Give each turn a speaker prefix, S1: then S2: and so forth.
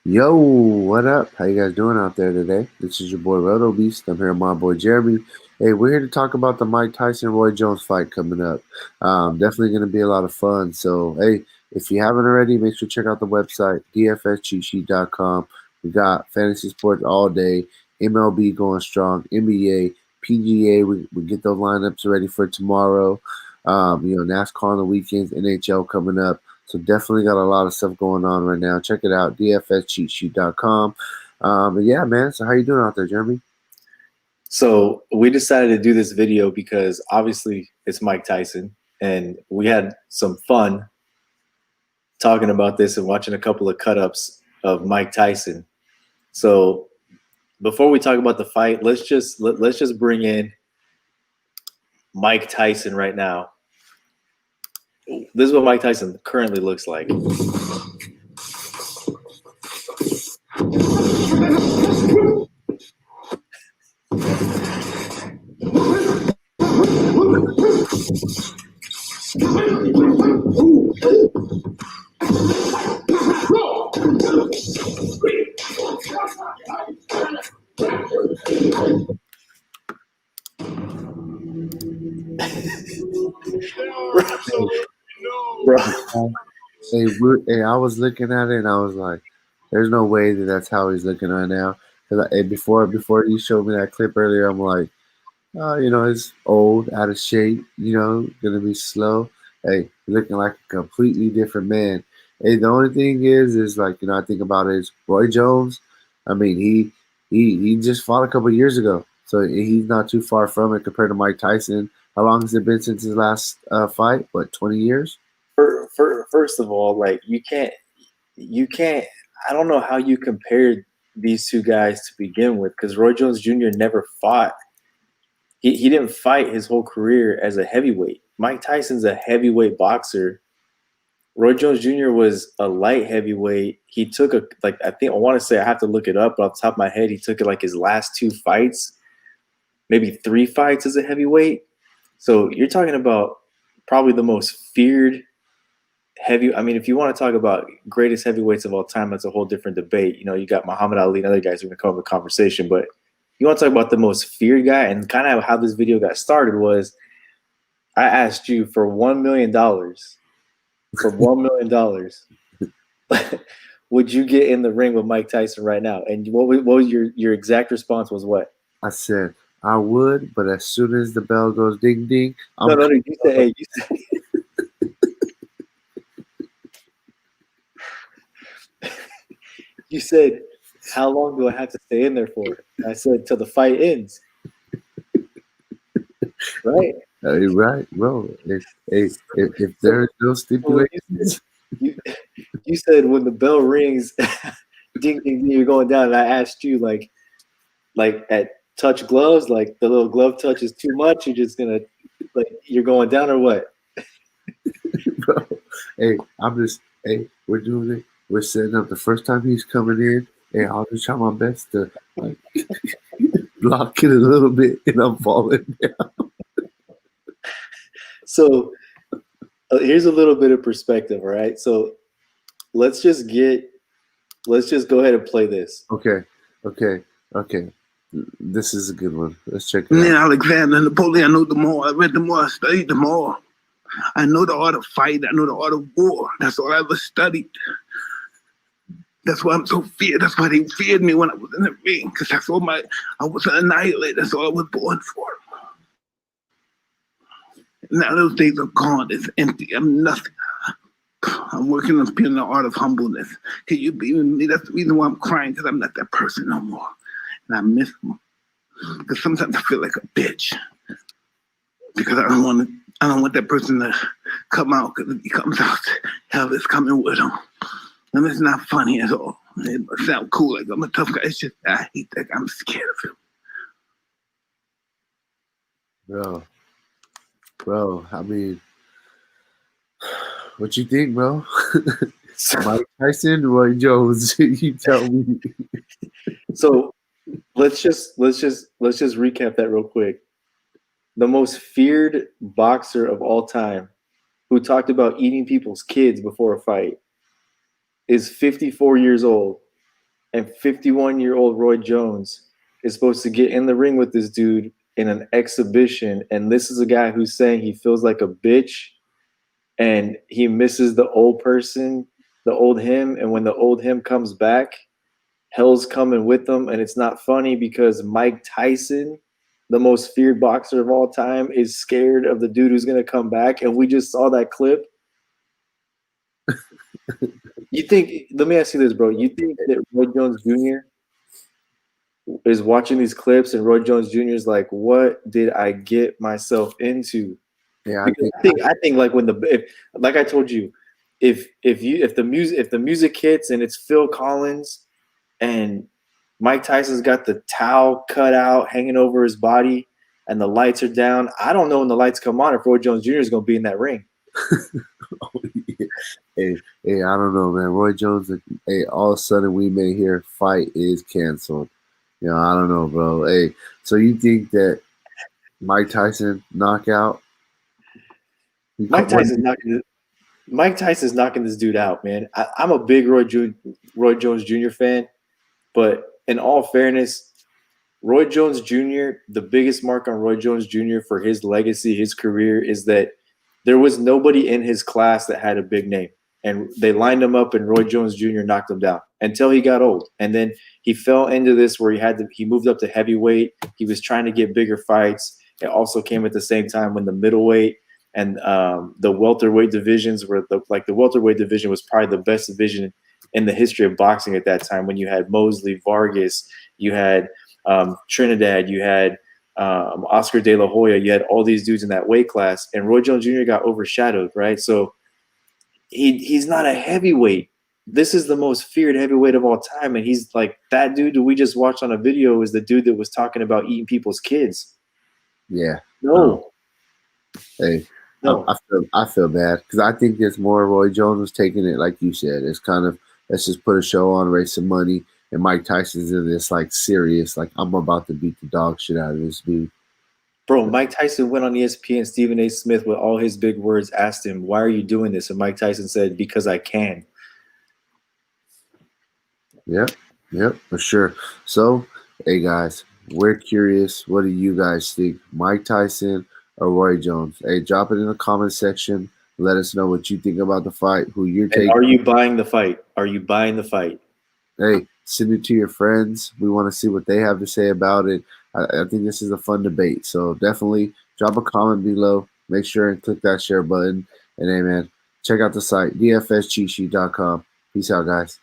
S1: Yo, what up? How you guys doing out there today? This is your boy RotoBeast. I'm here with my boy Jeremy. Hey, we're here to talk about the Mike Tyson Roy Jones fight coming up. Definitely going to be a lot of fun. So, hey, if you haven't already, make sure to check out the website DFS We got fantasy sports all day, MLB going strong, NBA, PGA. We get those lineups ready for tomorrow. NASCAR on the weekends, NHL coming up. So definitely got a lot of stuff going on right now. Check it out, DFS But yeah, man. So how you doing out there, Jeremy?
S2: So we decided to do this video because obviously it's Mike Tyson, and we had some fun talking about this and watching a couple of cut-ups of Mike Tyson. So before we talk about the fight, let's just bring in Mike Tyson right now. This is what Mike Tyson currently looks like. Bro.
S1: Hey, I was looking at it and I was like, "There's no way that that's how he's looking right now." Because before you showed me that clip earlier, I'm like, he's old, out of shape. Gonna be slow. Hey, looking like a completely different man. Hey, the only thing is like I think about it is Roy Jones. I mean, he just fought a couple years ago, so he's not too far from it compared to Mike Tyson. How long has it been since his last fight? What, 20 years?
S2: First of all, like you can't. I don't know how you compared these two guys to begin with, because Roy Jones Jr. never fought. He didn't fight his whole career as a heavyweight. Mike Tyson's a heavyweight boxer. Roy Jones Jr. was a light heavyweight. He took I want to say, I have to look it up, but off the top of my head, he took it like his last two fights, maybe 3 fights as a heavyweight. So you're talking about probably the most feared if you want to talk about greatest heavyweights of all time, that's a whole different debate. You got Muhammad Ali and other guys who are going to come up with a conversation, but you want to talk about the most feared guy, and kind of how this video got started was I asked you for $1 million. For $1 million, would you get in the ring with Mike Tyson right now? And what was your exact response was what?
S1: I said I would, but as soon as the bell goes ding ding,
S2: No. You said, hey, you said, how long do I have to stay in there for? I said, till the fight ends. Right?
S1: Right, bro. If there's no stipulations.
S2: You said when the bell rings, ding, ding, ding, you're going down. And I asked you, like at touch gloves, like the little glove touch is too much. You're just going to, you're going down or what?
S1: Bro, we're doing it. We're setting up the first time he's coming in. Hey, I'll just try my best to block it a little bit, and I'm falling down.
S2: So here's a little bit of perspective, all right? So let's just go ahead and play this.
S1: Okay. This is a good one. Let's check it
S3: out.
S1: Alexander
S3: Napoleon, I know the more. I read the more. I studied the more. I know the art of fight. I know the art of war. That's all I ever studied. That's why I'm so feared. That's why they feared me when I was in the ring, because I was an annihilator. That's all I was born for. Now those days are gone. It's empty. I'm nothing. I'm working on being the art of humbleness. Can you be with me? That's the reason why I'm crying, because I'm not that person no more. And I miss them. Because sometimes I feel like a bitch. Because I don't want that person to come out, because if he comes out, hell is coming with him. And it's not funny at all. It must sound cool, like I'm a tough guy. It's just, I hate that guy. I'm scared of
S1: him. Bro, I mean, what you think, bro? Mike Tyson, Roy Jones, you tell me.
S2: So let's just recap that real quick. The most feared boxer of all time, who talked about eating people's kids before a fight, is 54 years old, and 51-year-old Roy Jones is supposed to get in the ring with this dude in an exhibition, and this is a guy who's saying he feels like a bitch and he misses the old person, the old him, and when the old him comes back, hell's coming with them. And it's not funny because Mike Tyson, the most feared boxer of all time, is scared of the dude who's going to come back, and we just saw that clip. You think, let me ask you this, bro, you think that Roy Jones Jr. is watching these clips and Roy Jones Jr. is like, what did I get myself into?
S1: Yeah,
S2: I think like when like I told you, if the music hits and it's Phil Collins and Mike Tyson's got the towel cut out hanging over his body and the lights are down, I don't know when the lights come on if Roy Jones Jr. is going to be in that ring.
S1: Hey, I don't know, man. Roy Jones, hey, all of a sudden we may hear fight is canceled. You know, I don't know, bro. Hey, so you think that Mike Tyson knockout?
S2: Mike Tyson's knocking this dude out, man. I'm a big Roy Jones Jr. fan, but in all fairness, Roy Jones Jr., the biggest mark on Roy Jones Jr. for his legacy, his career, is that there was nobody in his class that had a big name. And they lined him up, and Roy Jones Jr. knocked him down until he got old. And then he fell into this where he moved up to heavyweight. He was trying to get bigger fights. It also came at the same time when the middleweight and the welterweight divisions were the welterweight division was probably the best division in the history of boxing at that time, when you had Mosley, Vargas, you had Trinidad, you had Oscar De La Hoya, you had all these dudes in that weight class, and Roy Jones Jr. got overshadowed, right? So he's not a heavyweight. This is the most feared heavyweight of all time, and he's like, that dude that we just watched on a video is the dude that was talking about eating people's kids.
S1: Yeah.
S2: No.
S1: Hey,
S2: no.
S1: I feel bad because I think it's more Roy Jones was taking it, like you said. It's kind of, let's just put a show on, raise some money, and Mike Tyson's in this like serious, like I'm about to beat the dog shit out of this dude.
S2: Bro, Mike Tyson went on ESPN. Stephen A. Smith, with all his big words, asked him, why are you doing this? And Mike Tyson said, because I can.
S1: Yep, for sure. So, hey guys, we're curious. What do you guys think? Mike Tyson or Roy Jones? Hey, drop it in the comment section. Let us know what you think about the fight, who you're taking.
S2: Are you buying the fight? Are you buying the fight?
S1: Hey, send it to your friends. We want to see what they have to say about it. I think this is a fun debate. So definitely drop a comment below. Make sure and click that share button. And hey, man, check out the site, DFSCheatSheet.com. Peace out, guys.